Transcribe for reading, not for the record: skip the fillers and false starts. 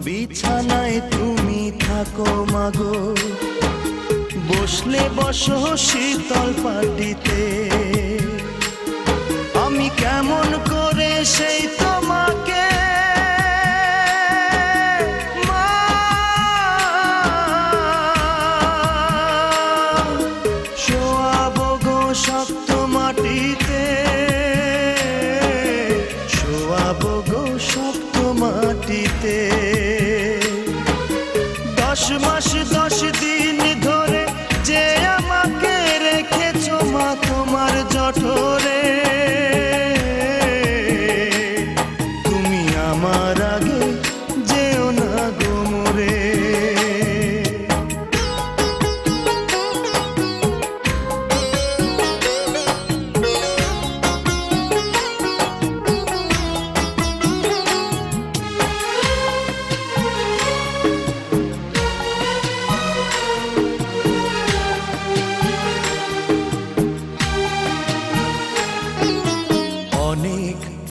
বিছানায় তুমি থাকো মাগো, বসলে বসো শীতল পাটিতে, আমি কেমন করে সেই তোমাকে শোয়াবো গো শক্ত মাটিতে, শোয়াবো গো শক্ত মাটিতে। 10 মাস 10 দিন ধরে যে আমাকে রেখেছো মা তোমার জঠর